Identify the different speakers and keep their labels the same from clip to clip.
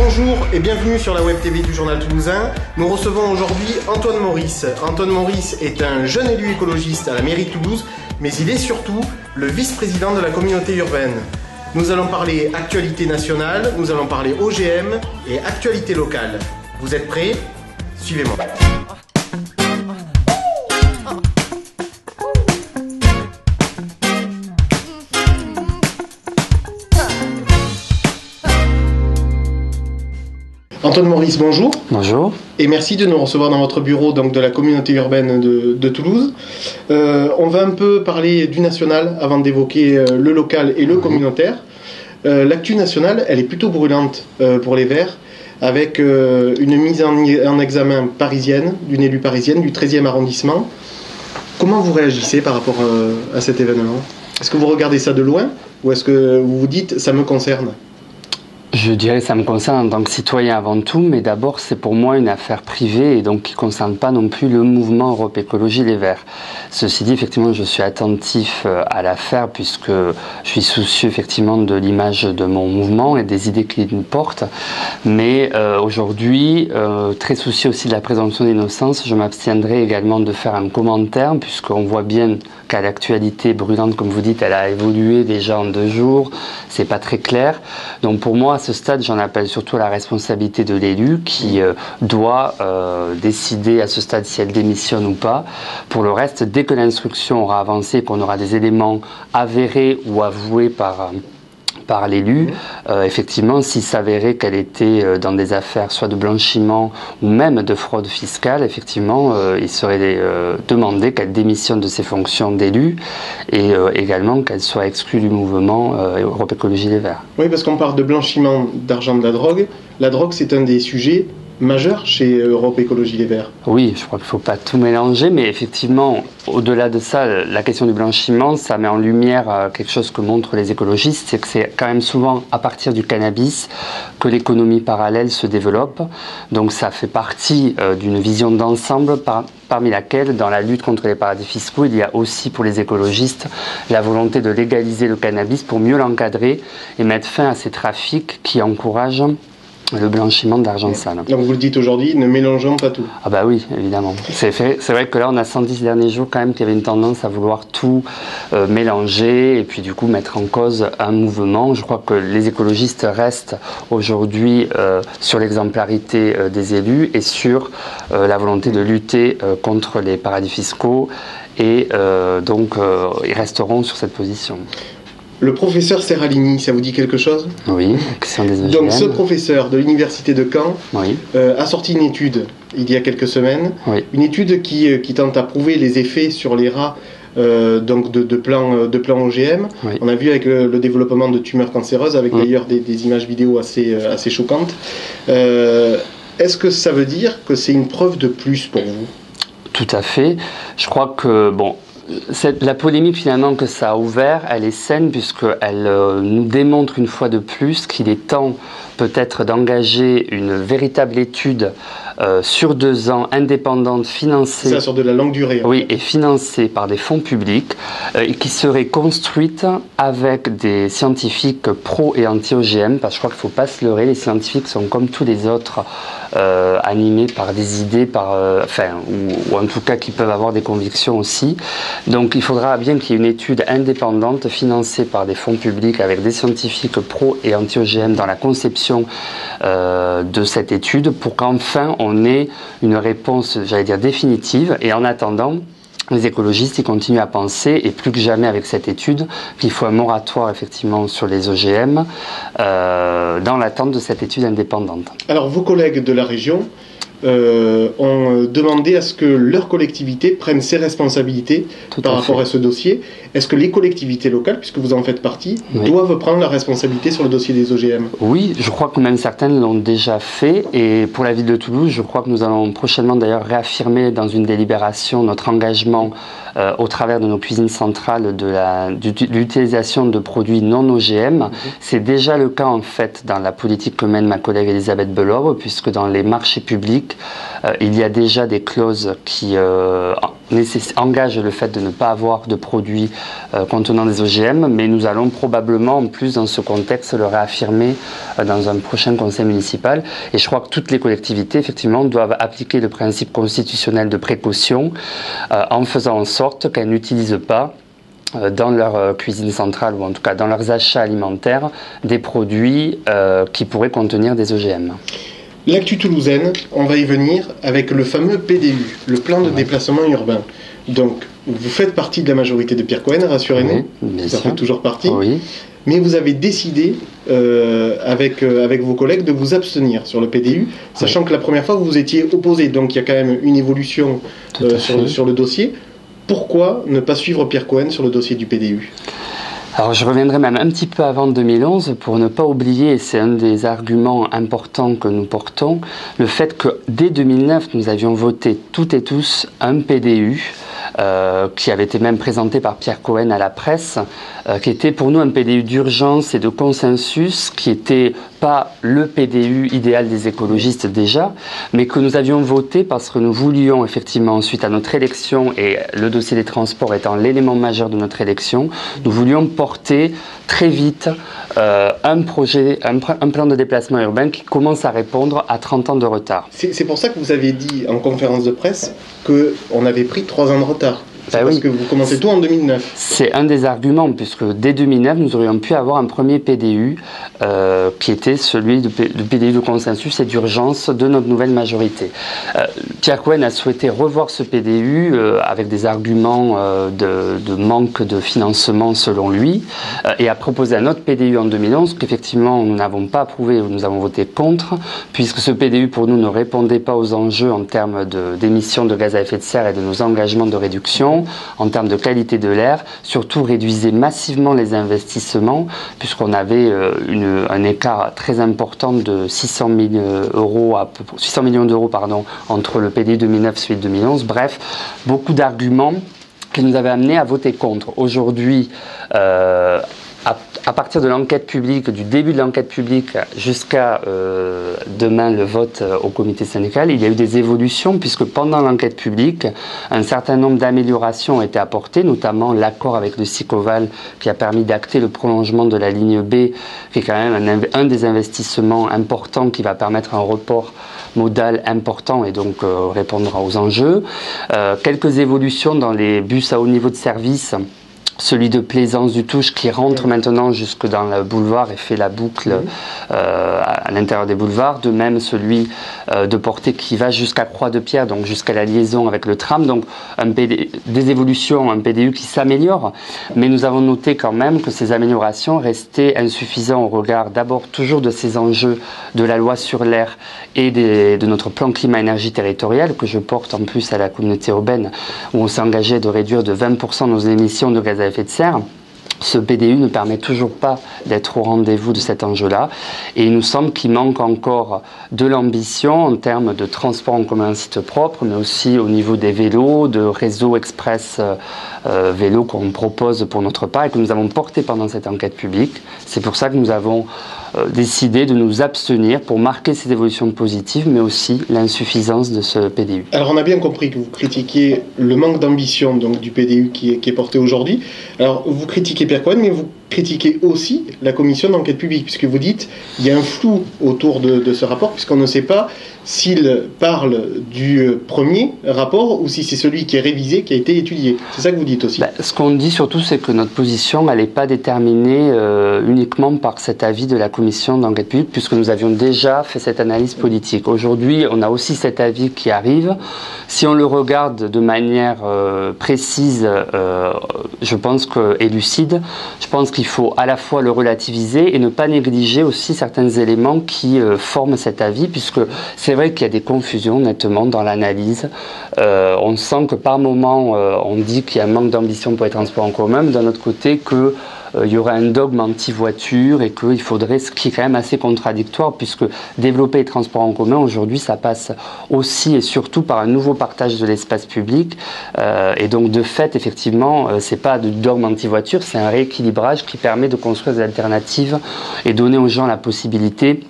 Speaker 1: Bonjour et bienvenue sur la Web TV du Journal Toulousain. Nous recevons aujourd'hui Antoine Maurice. Antoine Maurice est un jeune élu écologiste à la mairie de Toulouse, mais il est surtout le vice-président de la communauté urbaine. Nous allons parler actualité nationale, nous allons parler OGM et actualité locale. Vous êtes prêts? Suivez-moi. Antoine Maurice, bonjour.
Speaker 2: Bonjour.
Speaker 1: Et merci de nous recevoir dans votre bureau donc, de la communauté urbaine de Toulouse. On va un peu parler du national avant d'évoquer le local et le communautaire. L'actu nationale, elle est plutôt brûlante pour les Verts, avec une mise en examen parisienne, d'une élue parisienne du 13e arrondissement. Comment vous réagissez par rapport à cet événement? Est-ce que vous regardez ça de loin ou est-ce que vous vous dites « ça me concerne » ?
Speaker 2: Je dirais que ça me concerne en tant que citoyen avant tout, mais d'abord c'est pour moi une affaire privée et donc qui ne concerne pas non plus le mouvement Europe Écologie Les Verts. Ceci dit, effectivement, je suis attentif à l'affaire puisque je suis soucieux effectivement de l'image de mon mouvement et des idées qu'il porte. Mais aujourd'hui, très soucieux aussi de la présomption d'innocence, je m'abstiendrai également de faire un commentaire puisqu'on voit bien qu'à l'actualité brûlante, comme vous dites, elle a évolué déjà en 2 jours, c'est pas très clair. Donc pour moi, à ce stade, j'en appelle surtout à la responsabilité de l'élu qui doit décider à ce stade si elle démissionne ou pas. Pour le reste, dès que l'instruction aura avancé, qu'on aura des éléments avérés ou avoués par l'élu, effectivement, s'il s'avérait qu'elle était dans des affaires soit de blanchiment ou même de fraude fiscale, effectivement, il serait demandé qu'elle démissionne de ses fonctions d'élu et également qu'elle soit exclue du mouvement Europe Écologie Les Verts.
Speaker 1: Oui, parce qu'on parle de blanchiment d'argent de la drogue. La drogue, c'est un des sujets majeur chez Europe Écologie Les Verts.
Speaker 2: Oui, je crois qu'il ne faut pas tout mélanger, mais effectivement, au-delà de ça, la question du blanchiment, ça met en lumière quelque chose que montrent les écologistes, c'est que c'est quand même souvent à partir du cannabis que l'économie parallèle se développe. Donc ça fait partie d'une vision d'ensemble parmi laquelle, dans la lutte contre les paradis fiscaux, il y a aussi pour les écologistes la volonté de légaliser le cannabis pour mieux l'encadrer et mettre fin à ces trafics qui encouragent le blanchiment d'argent sale.
Speaker 1: Donc vous le dites aujourd'hui, ne mélangeons pas tout.
Speaker 2: Ah bah oui, évidemment. C'est vrai que là, on a 110 derniers jours quand même qu'il y avait une tendance à vouloir tout mélanger et puis du coup mettre en cause un mouvement. Je crois que les écologistes restent aujourd'hui sur l'exemplarité des élus et sur la volonté de lutter contre les paradis fiscaux et donc ils resteront sur cette position.
Speaker 1: Le professeur Serralini, ça vous dit quelque chose?
Speaker 2: Oui, question des OGM.
Speaker 1: Donc ce professeur de l'université de Caen
Speaker 2: oui.
Speaker 1: A sorti une étude il y a quelques semaines,
Speaker 2: oui.
Speaker 1: Une étude qui tente à prouver les effets sur les rats donc de plants OGM.
Speaker 2: Oui.
Speaker 1: On a vu avec le développement de tumeurs cancéreuses, avec d'ailleurs des images vidéo assez choquantes. Est-ce que ça veut dire que c'est une preuve de plus pour vous?
Speaker 2: Tout à fait. Je crois que, bon, la polémique finalement que ça a ouvert, elle est saine puisqu'elle nous démontre une fois de plus qu'il est temps peut-être d'engager une véritable étude sur 2 ans, indépendante, financée.
Speaker 1: Ça, sur de la longue durée.
Speaker 2: Oui, et financée par des fonds publics et qui serait construite avec des scientifiques pro et anti-OGM, parce que je crois qu'il ne faut pas se leurrer, les scientifiques sont comme tous les autres animés par des idées, ou en tout cas qui peuvent avoir des convictions aussi. Donc il faudra bien qu'il y ait une étude indépendante financée par des fonds publics avec des scientifiques pro et anti-OGM dans la conception de cette étude pour qu'enfin on ait une réponse, j'allais dire, définitive. Et en attendant, les écologistes ils continuent à penser, et plus que jamais avec cette étude, qu'il faut un moratoire effectivement sur les OGM dans l'attente de cette étude indépendante.
Speaker 1: Alors vos collègues de la région ont demandé à ce que leur collectivité prenne ses responsabilités par rapport à ce dossier. Est-ce que les collectivités locales, puisque vous en faites partie, doivent prendre la responsabilité sur le dossier des OGM?
Speaker 2: Oui, je crois que même certaines l'ont déjà fait. Et pour la ville de Toulouse, je crois que nous allons prochainement d'ailleurs réaffirmer dans une délibération notre engagement au travers de nos cuisines centrales de l'utilisation de produits non OGM. C'est déjà le cas en fait dans la politique que mène ma collègue Elisabeth Bellobre, puisque dans les marchés publics, public, il y a déjà des clauses qui engagent le fait de ne pas avoir de produits contenant des OGM, mais nous allons probablement, en plus, dans ce contexte, le réaffirmer dans un prochain conseil municipal. Et je crois que toutes les collectivités, effectivement, doivent appliquer le principe constitutionnel de précaution en faisant en sorte qu'elles n'utilisent pas dans leur cuisine centrale, ou en tout cas dans leurs achats alimentaires, des produits qui pourraient contenir des OGM.
Speaker 1: L'actu toulousaine, on va y venir avec le fameux PDU, le plan de déplacement urbain. Donc, vous faites partie de la majorité de Pierre Cohen, rassurez-nous, ça fait toujours partie.
Speaker 2: Oui.
Speaker 1: Mais vous avez décidé, avec vos collègues, de vous abstenir sur le PDU, sachant que la première fois, vous vous étiez opposé. Donc, il y a quand même une évolution sur le dossier. Pourquoi ne pas suivre Pierre Cohen sur le dossier du PDU ?
Speaker 2: Alors je reviendrai même un petit peu avant 2011 pour ne pas oublier, et c'est un des arguments importants que nous portons, le fait que dès 2009, nous avions voté toutes et tous un PDU qui avait été même présenté par Pierre Cohen à la presse, qui était pour nous un PDU d'urgence et de consensus, qui était pas le PDU idéal des écologistes déjà, mais que nous avions voté parce que nous voulions effectivement, suite à notre élection, et le dossier des transports étant l'élément majeur de notre élection, nous voulions porter très vite un projet, un plan de déplacement urbain qui commence à répondre à 30 ans de retard.
Speaker 1: C'est pour ça que vous aviez dit en conférence de presse qu'on avait pris 3 ans de retard. Parce que vous commencez tout en 2009.
Speaker 2: C'est un des arguments, puisque dès 2009, nous aurions pu avoir un premier PDU qui était celui du PDU de consensus et d'urgence de notre nouvelle majorité. Pierre Cohen a souhaité revoir ce PDU avec des arguments de manque de financement selon lui et a proposé un autre PDU en 2011 qu'effectivement nous n'avons pas approuvé ou nous avons voté contre, puisque ce PDU pour nous ne répondait pas aux enjeux en termes d'émissions de gaz à effet de serre et de nos engagements de réduction. En termes de qualité de l'air, surtout réduisait massivement les investissements, puisqu'on avait un écart très important de 600 millions d'euros entre le PDU 2009 et celui de 2011. Bref, beaucoup d'arguments qui nous avaient amenés à voter contre. Aujourd'hui, à partir de l'enquête publique, du début de l'enquête publique jusqu'à demain le vote au comité syndical, il y a eu des évolutions puisque pendant l'enquête publique, un certain nombre d'améliorations ont été apportées, notamment l'accord avec le Sicoval qui a permis d'acter le prolongement de la ligne B, qui est quand même un des investissements importants qui va permettre un report modal important et donc répondra aux enjeux. Quelques évolutions dans les bus à haut niveau de service, celui de Plaisance du Touche qui rentre maintenant jusque dans le boulevard et fait la boucle à l'intérieur des boulevards. De même celui de Portée qui va jusqu'à Croix-de-Pierre, donc jusqu'à la liaison avec le tram. Donc des évolutions, un PDU qui s'améliore. Mais nous avons noté quand même que ces améliorations restaient insuffisantes au regard d'abord toujours de ces enjeux de la loi sur l'air et de notre plan climat-énergie territorial que je porte en plus à la communauté urbaine où on s'est engagé de réduire de 20% nos émissions de gaz à effet de serre. Ce PDU ne permet toujours pas d'être au rendez-vous de cet enjeu-là et il nous semble qu'il manque encore de l'ambition en termes de transport en commun en site propre, mais aussi au niveau des vélos, de réseau express vélo qu'on propose pour notre part et que nous avons porté pendant cette enquête publique. C'est pour ça que nous avons décidé de nous abstenir pour marquer ces évolutions positives, mais aussi l'insuffisance de ce PDU.
Speaker 1: Alors on a bien compris que vous critiquiez le manque d'ambition donc, du PDU qui est porté aujourd'hui. Alors vous critiquez Pierre Cohen, mais vous critiquez aussi la commission d'enquête publique, puisque vous dites qu'il y a un flou autour de ce rapport, puisqu'on ne sait pas s'il parle du premier rapport ou si c'est celui qui est révisé, qui a été étudié. C'est ça que vous dites aussi.
Speaker 2: Ce qu'on dit surtout, c'est que notre position, elle n'est pas déterminée uniquement par cet avis de la commission d'enquête publique, puisque nous avions déjà fait cette analyse politique. Aujourd'hui, on a aussi cet avis qui arrive. Si on le regarde de manière précise, je pense et lucide, je pense qu'il faut à la fois le relativiser et ne pas négliger aussi certains éléments qui forment cet avis, puisque c'est vrai qu'il y a des confusions nettement dans l'analyse. On sent que par moment, on dit qu'il y a un manque d'ambition pour les transports en commun, mais d'un autre côté que il y aurait un dogme anti-voiture et qu'il faudrait, ce qui est quand même assez contradictoire, puisque développer les transports en commun, aujourd'hui, ça passe aussi et surtout par un nouveau partage de l'espace public. Et donc, de fait, effectivement, c'est pas de dogme anti-voiture, c'est un rééquilibrage qui permet de construire des alternatives et donner aux gens la possibilité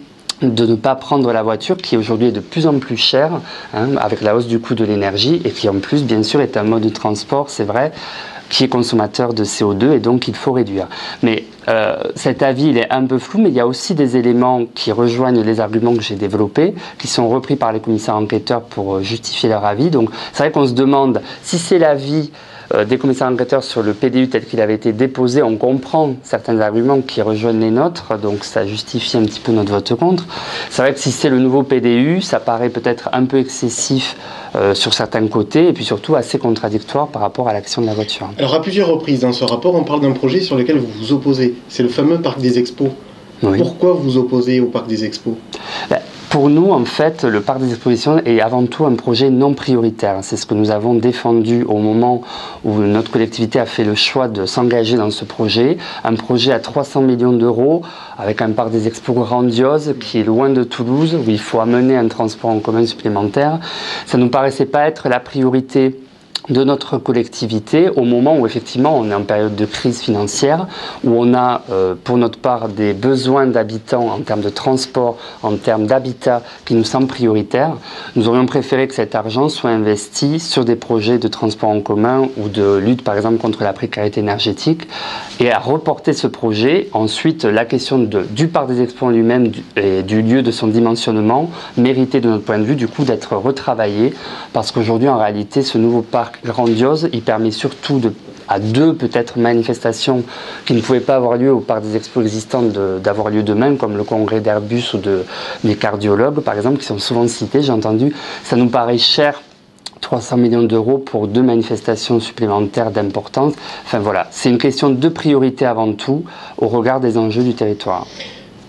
Speaker 2: de ne pas prendre la voiture qui aujourd'hui est de plus en plus chère, avec la hausse du coût de l'énergie et qui en plus bien sûr est un mode de transport, c'est vrai, qui est consommateur de CO2 et donc il faut réduire. Mais cet avis il est un peu flou, mais il y a aussi des éléments qui rejoignent les arguments que j'ai développés, qui sont repris par les commissaires enquêteurs pour justifier leur avis. Donc c'est vrai qu'on se demande si c'est l'avis des commissaires enquêteurs sur le PDU tel qu'il avait été déposé, on comprend certains arguments qui rejoignent les nôtres, donc ça justifie un petit peu notre vote contre. C'est vrai que si c'est le nouveau PDU, ça paraît peut-être un peu excessif sur certains côtés, et puis surtout assez contradictoire par rapport à l'action de la voiture.
Speaker 1: Alors à plusieurs reprises dans ce rapport, on parle d'un projet sur lequel vous vous opposez, c'est le fameux parc des expos. Oui. Pourquoi vous vous opposez au parc des expos ?
Speaker 2: Pour nous, en fait, le parc des expositions est avant tout un projet non prioritaire. C'est ce que nous avons défendu au moment où notre collectivité a fait le choix de s'engager dans ce projet. Un projet à 300 millions d'euros, avec un parc des expos grandiose qui est loin de Toulouse, où il faut amener un transport en commun supplémentaire. Ça ne nous paraissait pas être la priorité de notre collectivité au moment où effectivement on est en période de crise financière, où on a pour notre part des besoins d'habitants en termes de transport, en termes d'habitat qui nous semblent prioritaires. Nous aurions préféré que cet argent soit investi sur des projets de transport en commun ou de lutte par exemple contre la précarité énergétique, et à reporter ce projet. Ensuite, la question du parc des expos lui-même et du lieu de son dimensionnement méritait de notre point de vue du coup d'être retravaillé, parce qu'aujourd'hui en réalité ce nouveau parc grandiose, il permet surtout à deux peut-être manifestations qui ne pouvaient pas avoir lieu au parc des expos existants d'avoir lieu demain, comme le congrès d'Airbus ou des cardiologues par exemple, qui sont souvent cités, j'ai entendu. Ça nous paraît cher, 300 millions d'euros pour deux manifestations supplémentaires d'importance. Enfin voilà, c'est une question de priorité avant tout au regard des enjeux du territoire.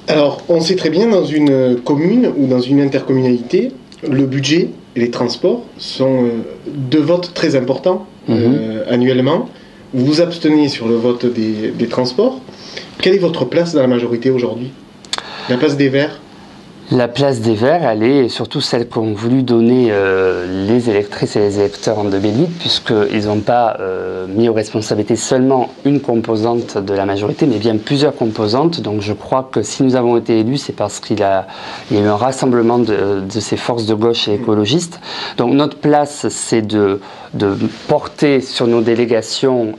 Speaker 1: Alors, on sait très bien, dans une commune ou dans une intercommunalité, le budget et les transports sont deux votes très importants annuellement. Vous vous abstenez sur le vote des transports. Quelle est votre place dans la majorité aujourd'hui ? La place des Verts ?
Speaker 2: La place des Verts, elle est surtout celle qu'ont voulu donner les électrices et les électeurs en 2008, puisqu'ils n'ont pas mis aux responsabilités seulement une composante de la majorité, mais bien plusieurs composantes. Donc je crois que si nous avons été élus, c'est parce qu'il y a eu un rassemblement de ces forces de gauche et écologistes. Donc notre place, c'est de porter sur nos délégations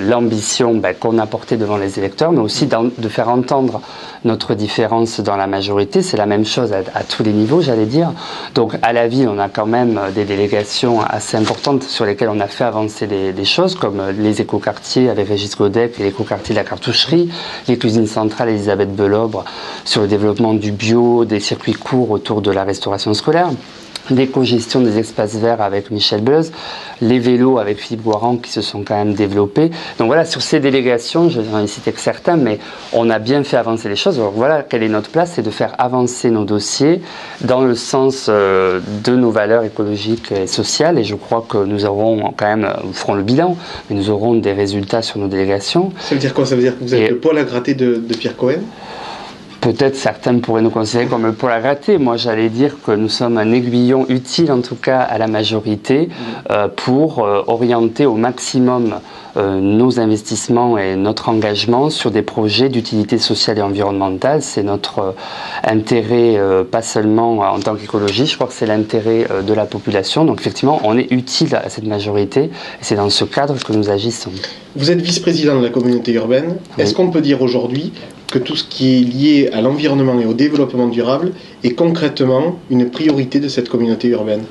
Speaker 2: l'ambition qu'on a portée devant les électeurs, mais aussi de faire entendre notre différence dans la majorité. C'est la même chose à tous les niveaux, j'allais dire. Donc à la ville, on a quand même des délégations assez importantes sur lesquelles on a fait avancer des choses, comme les écoquartiers avec Régis Godec et l'écoquartier de la Cartoucherie, les cuisines centrales Elisabeth Belobre sur le développement du bio, des circuits courts autour de la restauration scolaire, l'éco-gestion des espaces verts avec Michel Beuze, les vélos avec Philippe Guaran qui se sont quand même développés. Donc voilà, sur ces délégations, je n'en ai cité que certains, mais on a bien fait avancer les choses. Alors voilà, quelle est notre place, c'est de faire avancer nos dossiers dans le sens de nos valeurs écologiques et sociales, et je crois que nous aurons quand même, nous ferons le bilan, mais nous aurons des résultats sur nos délégations.
Speaker 1: Ça veut dire quoi ? Ça veut dire que vous êtes le poil à gratter de Pierre Cohen ?
Speaker 2: Peut-être certains pourraient nous considérer comme le poil à gratter. Moi, j'allais dire que nous sommes un aiguillon utile, en tout cas à la majorité, pour orienter au maximum nos investissements et notre engagement sur des projets d'utilité sociale et environnementale. C'est notre intérêt, pas seulement en tant qu'écologiste, je crois que c'est l'intérêt de la population. Donc effectivement, on est utile à cette majorité et c'est dans ce cadre que nous agissons.
Speaker 1: Vous êtes vice-président de la communauté urbaine. Oui. Est-ce qu'on peut dire aujourd'hui que tout ce qui est lié à l'environnement et au développement durable est concrètement une priorité de cette communauté urbaine ?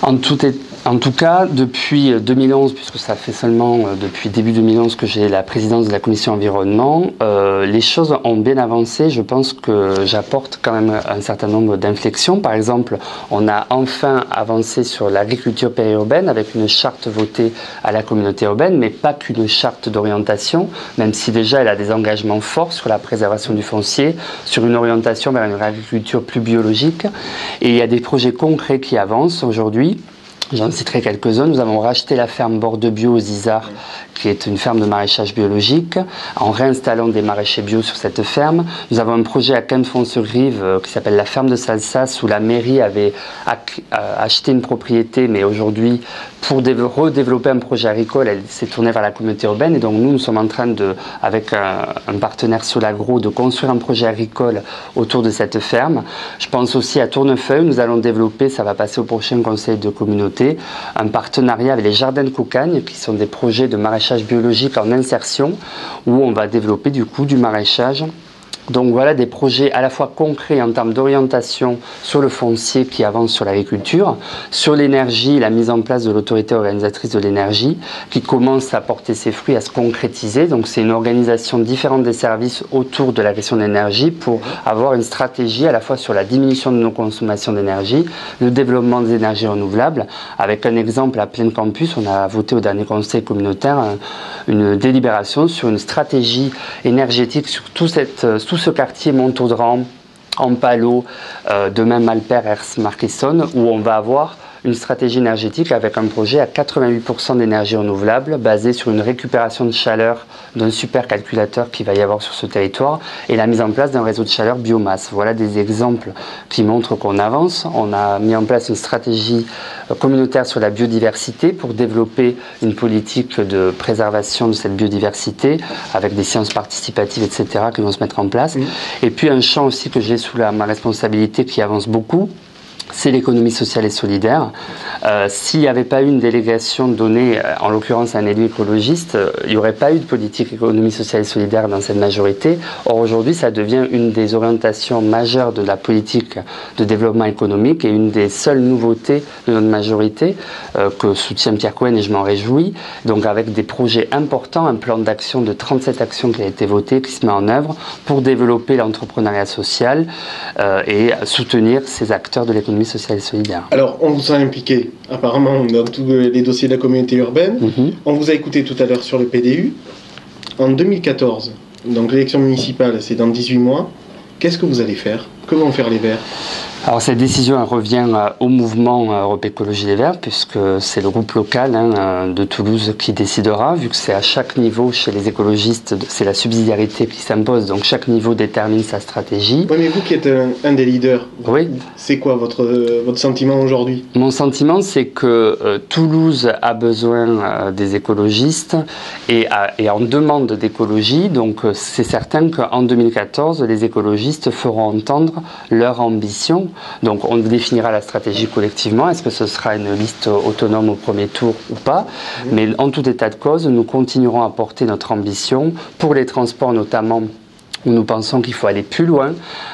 Speaker 2: En tout cas, depuis 2011, puisque ça fait seulement depuis début 2011 que j'ai la présidence de la commission environnement, les choses ont bien avancé. Je pense que j'apporte quand même un certain nombre d'inflexions. Par exemple, on a enfin avancé sur l'agriculture périurbaine avec une charte votée à la communauté urbaine, mais pas qu'une charte d'orientation, même si déjà elle a des engagements forts sur la préservation du foncier, sur une orientation vers une agriculture plus biologique. Et il y a des projets concrets qui avancent aujourd'hui. J'en citerai quelques-uns. Nous avons racheté la ferme Bordebio aux Isards, qui est une ferme de maraîchage biologique, en réinstallant des maraîchers bio sur cette ferme. Nous avons un projet à Quinfonce-sur-Grive qui s'appelle la ferme de Salsas, où la mairie avait acheté une propriété, mais aujourd'hui, pour redévelopper un projet agricole, elle s'est tournée vers la communauté urbaine. Et donc nous sommes en train avec un partenaire Solagro, de construire un projet agricole autour de cette ferme. Je pense aussi à Tournefeuille. Nous allons développer, ça va passer au prochain conseil de communauté, un partenariat avec les jardins de Cocagne, qui sont des projets de maraîchage biologique en insertion, où on va développer du coup du maraîchage. Donc voilà des projets à la fois concrets en termes d'orientation sur le foncier qui avance sur l'agriculture, sur l'énergie, la mise en place de l'autorité organisatrice de l'énergie qui commence à porter ses fruits, à se concrétiser. Donc c'est une organisation différente des services autour de la question de l'énergie pour avoir une stratégie à la fois sur la diminution de nos consommations d'énergie, le développement des énergies renouvelables. Avec un exemple à Plein Campus, on a voté au dernier conseil communautaire une délibération sur une stratégie énergétique sur tout ce quartier Montaudran, Ampalo, de même Alper, Hers, Marquessonne, où on va avoir une stratégie énergétique avec un projet à 88% d'énergie renouvelable basé sur une récupération de chaleur d'un supercalculateur qu'il va y avoir sur ce territoire et la mise en place d'un réseau de chaleur biomasse. Voilà des exemples qui montrent qu'on avance. On a mis en place une stratégie communautaire sur la biodiversité pour développer une politique de préservation de cette biodiversité avec des séances participatives, etc. qui vont se mettre en place. Et puis un champ aussi que j'ai sous ma responsabilité qui avance beaucoup, c'est l'économie sociale et solidaire. S'il n'y avait pas eu une délégation donnée, en l'occurrence à un élu écologiste, il n'y aurait pas eu de politique économie sociale et solidaire dans cette majorité. Or aujourd'hui, ça devient une des orientations majeures de la politique de développement économique et une des seules nouveautés de notre majorité que soutient Pierre Cohen et je m'en réjouis. Donc avec des projets importants, un plan d'action de 37 actions qui a été voté, qui se met en œuvre pour développer l'entrepreneuriat social et soutenir ces acteurs de l'économie sociale et solidaire.
Speaker 1: Alors, on vous a impliqué apparemment dans tous les dossiers de la communauté urbaine. On vous a écouté tout à l'heure sur le PDU. En 2014, donc l'élection municipale, c'est dans 18 mois. Qu'est-ce que vous allez faire? Que vont faire les Verts?
Speaker 2: Alors cette décision elle revient au mouvement Europe Écologie Les Verts, puisque c'est le groupe local de Toulouse qui décidera, vu que c'est à chaque niveau chez les écologistes, c'est la subsidiarité qui s'impose, donc chaque niveau détermine sa stratégie.
Speaker 1: Oui, mais vous qui êtes un des leaders,
Speaker 2: oui.
Speaker 1: C'est quoi votre sentiment aujourd'hui?
Speaker 2: Mon sentiment, c'est que Toulouse a besoin des écologistes et en demande d'écologie, donc c'est certain qu'en 2014, les écologistes feront entendre leur ambition. Donc on définira la stratégie collectivement, est-ce que ce sera une liste autonome au premier tour ou pas, mais en tout état de cause, nous continuerons à porter notre ambition pour les transports notamment, où nous pensons qu'il faut aller plus loin,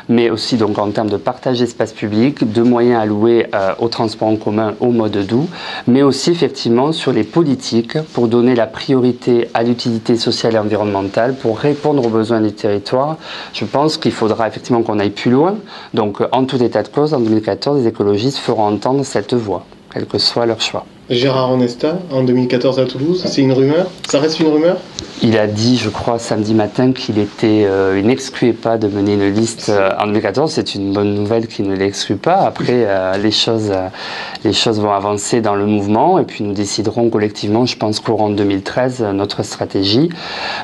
Speaker 2: mais aussi donc en termes de partage d'espace public, de moyens alloués au transport en commun, au mode doux, mais aussi effectivement sur les politiques pour donner la priorité à l'utilité sociale et environnementale, pour répondre aux besoins du territoire. Je pense qu'il faudra effectivement qu'on aille plus loin. Donc en tout état de cause, en 2014, les écologistes feront entendre cette voix, quel que soit leur choix.
Speaker 1: Gérard Onesta, en 2014 à Toulouse, c'est une rumeur? Ça reste une rumeur?
Speaker 2: Il a dit, je crois, samedi matin qu'il n'excluait pas de mener une liste en 2014. C'est une bonne nouvelle qu'il ne l'exclut pas. Après, les choses vont avancer dans le mouvement et puis nous déciderons collectivement, je pense, courant 2013, notre stratégie.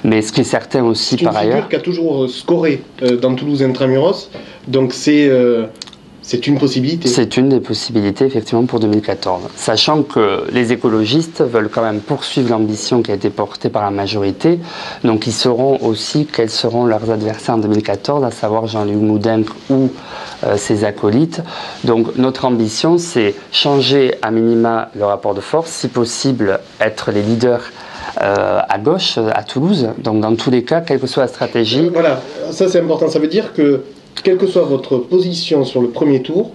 Speaker 2: Mais ce qui est certain aussi, par ailleurs...
Speaker 1: C'est une figure qui a toujours scoré dans Toulouse Intramuros, donc c'est une possibilité.
Speaker 2: C'est une des possibilités, effectivement, pour 2014. Sachant que les écologistes veulent quand même poursuivre l'ambition qui a été portée par la majorité. Donc, ils sauront aussi quels seront leurs adversaires en 2014, à savoir Jean-Luc Moudenc ou ses acolytes. Donc, notre ambition, c'est changer à minima le rapport de force, si possible, être les leaders à gauche, à Toulouse. Donc, dans tous les cas, quelle que soit la stratégie...
Speaker 1: Voilà, ça c'est important. Ça veut dire que quelle que soit votre position sur le premier tour,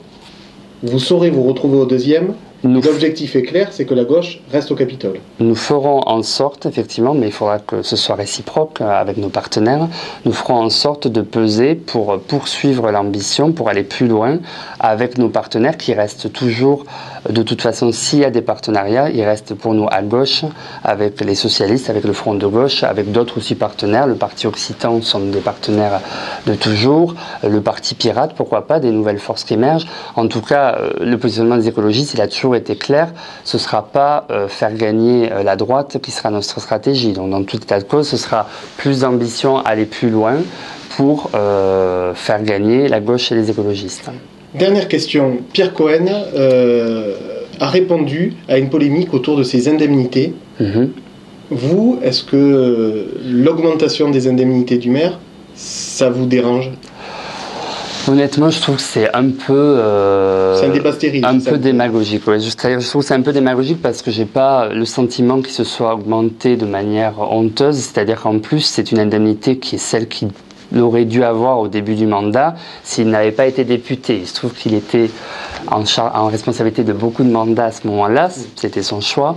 Speaker 1: vous saurez vous retrouver au deuxième. L'objectif est clair, c'est que la gauche reste au Capitole.
Speaker 2: Nous ferons en sorte, effectivement, mais il faudra que ce soit réciproque avec nos partenaires, nous ferons en sorte de peser pour poursuivre l'ambition, pour aller plus loin avec nos partenaires qui restent toujours, de toute façon, s'il y a des partenariats, ils restent pour nous à gauche, avec les socialistes, avec le Front de gauche, avec d'autres aussi partenaires. Le Parti Occitan sont des partenaires de toujours, le Parti Pirate, pourquoi pas, des nouvelles forces qui émergent. En tout cas, le positionnement des écologistes, il a toujours toujours été clair, ce ne sera pas faire gagner la droite qui sera notre stratégie. Donc dans tout état de cause, ce sera plus d'ambition, aller plus loin pour faire gagner la gauche et les écologistes.
Speaker 1: Dernière question. Pierre Cohen a répondu à une polémique autour de ses indemnités. Vous, est-ce que l'augmentation des indemnités du maire, ça vous dérange ?
Speaker 2: Honnêtement, je trouve que c'est un peu...
Speaker 1: c'est un débat stérile.
Speaker 2: Un peu démagogique, ouais. Je trouve que c'est un peu démagogique parce que j'ai pas le sentiment qu'il se soit augmenté de manière honteuse. C'est-à-dire qu'en plus, c'est une indemnité qui est celle qu'il aurait dû avoir au début du mandat s'il n'avait pas été député. Il se trouve qu'il était en responsabilité de beaucoup de mandats à ce moment-là. C'était son choix.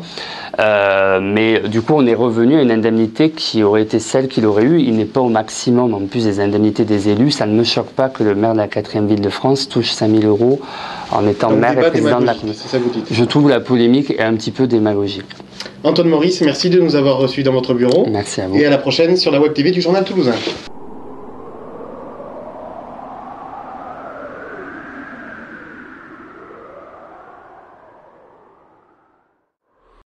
Speaker 2: Mais du coup, on est revenu à une indemnité qui aurait été celle qu'il aurait eue. Il n'est pas au maximum, en plus des indemnités des élus. Ça ne me choque pas que le maire de la 4e ville de France touche 5 000 € en étant maire et président de la commune. Je trouve la polémique est un petit peu démagogique.
Speaker 1: Antoine Maurice, merci de nous avoir reçus dans votre bureau.
Speaker 2: Merci à vous.
Speaker 1: Et à la prochaine sur la Web TV du Journal Toulousain.